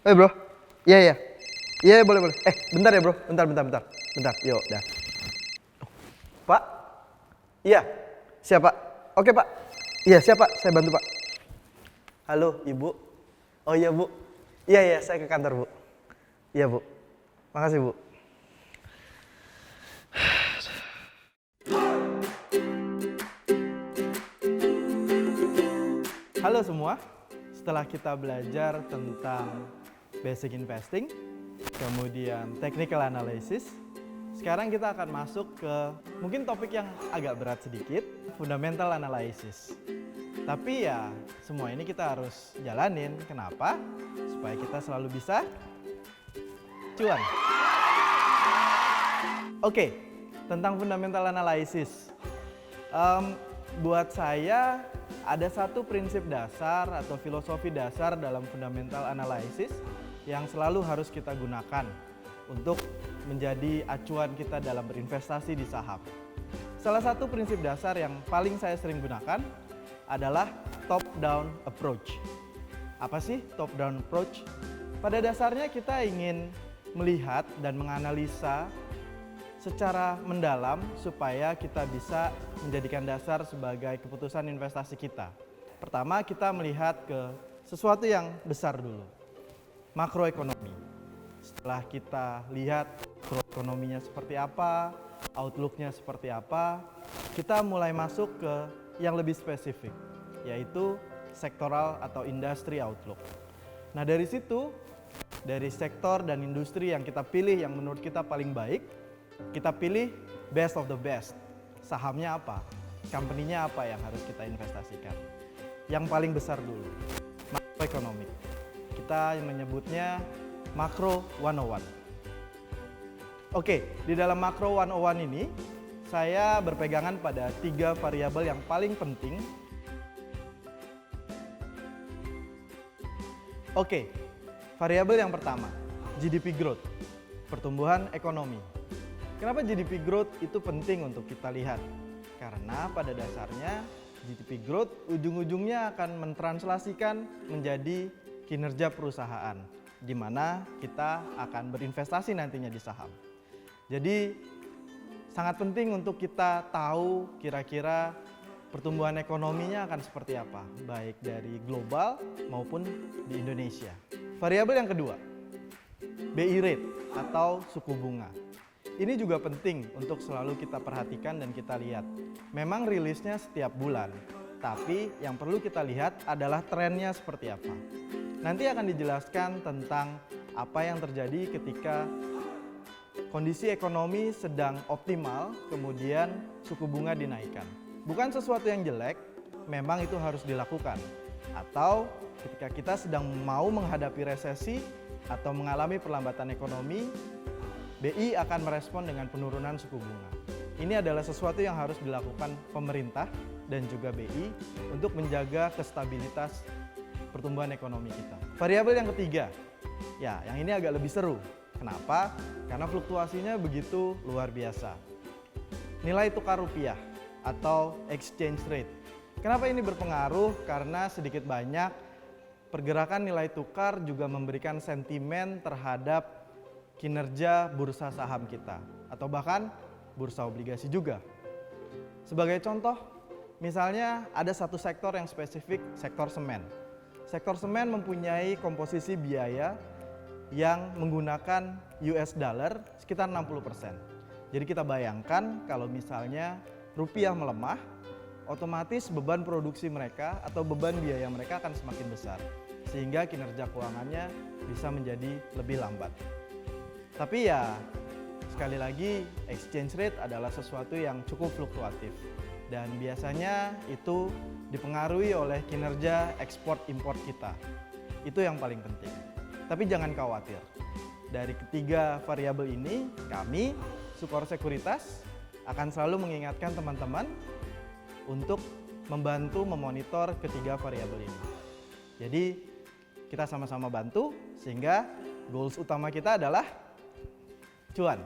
Bro. Iya, iya. Iya, boleh, boleh. Bentar ya bro, bentar. Bentar, yuk, dah. Pak? Iya, siapa? Oke pak. Iya, siapa? Saya bantu pak. Halo, ibu. Oh iya bu. Iya, saya ke kantor bu. Iya bu. Makasih bu. Halo semua, setelah kita belajar tentang basic investing, kemudian technical analysis, sekarang kita akan masuk ke mungkin topik yang agak berat sedikit, fundamental analysis. Tapi ya semua ini kita harus jalanin, kenapa? Supaya kita selalu bisa cuan. Oke, tentang fundamental analysis. Buat saya ada satu prinsip dasar atau filosofi dasar dalam fundamental analysis yang selalu harus kita gunakan untuk menjadi acuan kita dalam berinvestasi di saham. Salah satu prinsip dasar yang paling saya sering gunakan adalah top-down approach. Apa sih top-down approach? Pada dasarnya kita ingin melihat dan menganalisa secara mendalam supaya kita bisa menjadikan dasar sebagai keputusan investasi kita. Pertama, kita melihat ke sesuatu yang besar dulu, makroekonomi. Setelah kita lihat makroekonominya seperti apa, outlook-nya seperti apa, kita mulai masuk ke yang lebih spesifik, yaitu sektoral atau industri outlook. Nah dari situ, dari sektor dan industri yang kita pilih yang menurut kita paling baik, kita pilih best of the best. Sahamnya apa? Company-nya apa yang harus kita investasikan? Yang paling besar dulu, makroekonomi. Kita menyebutnya Makro 101. Oke, di dalam Makro 101 ini, saya berpegangan pada 3 variabel yang paling penting. Oke, variabel yang pertama, GDP growth, pertumbuhan ekonomi. Kenapa GDP growth itu penting untuk kita lihat? Karena pada dasarnya GDP growth ujung-ujungnya akan mentranslasikan menjadi kinerja perusahaan, di mana kita akan berinvestasi nantinya di saham. Jadi sangat penting untuk kita tahu kira-kira pertumbuhan ekonominya akan seperti apa, baik dari global maupun di Indonesia. Variabel yang kedua, BI rate atau suku bunga. Ini juga penting untuk selalu kita perhatikan dan kita lihat. Memang rilisnya setiap bulan, tapi yang perlu kita lihat adalah trennya seperti apa. Nanti akan dijelaskan tentang apa yang terjadi ketika kondisi ekonomi sedang optimal, kemudian suku bunga dinaikkan. Bukan sesuatu yang jelek, memang itu harus dilakukan. Atau ketika kita sedang mau menghadapi resesi atau mengalami perlambatan ekonomi, BI akan merespon dengan penurunan suku bunga. Ini adalah sesuatu yang harus dilakukan pemerintah dan juga BI untuk menjaga kestabilitas pertumbuhan ekonomi kita. Variabel yang ketiga, ya yang ini agak lebih seru. Kenapa? Karena fluktuasinya begitu luar biasa. Nilai tukar rupiah atau exchange rate. Kenapa ini berpengaruh? Karena sedikit banyak pergerakan nilai tukar juga memberikan sentimen terhadap kinerja bursa saham kita atau bahkan bursa obligasi juga. Sebagai contoh, misalnya ada satu sektor yang spesifik, sektor semen. Sektor semen mempunyai komposisi biaya yang menggunakan US dollar sekitar 60%. Jadi kita bayangkan kalau misalnya rupiah melemah, otomatis beban produksi mereka atau beban biaya mereka akan semakin besar, sehingga kinerja keuangannya bisa menjadi lebih lambat. Tapi ya, sekali lagi exchange rate adalah sesuatu yang cukup fluktuatif dan biasanya itu dipengaruhi oleh kinerja ekspor impor kita. Itu yang paling penting. Tapi jangan khawatir. Dari ketiga variabel ini, kami Sukor Sekuritas akan selalu mengingatkan teman-teman untuk membantu memonitor ketiga variabel ini. Jadi kita sama-sama bantu sehingga goals utama kita adalah cuan.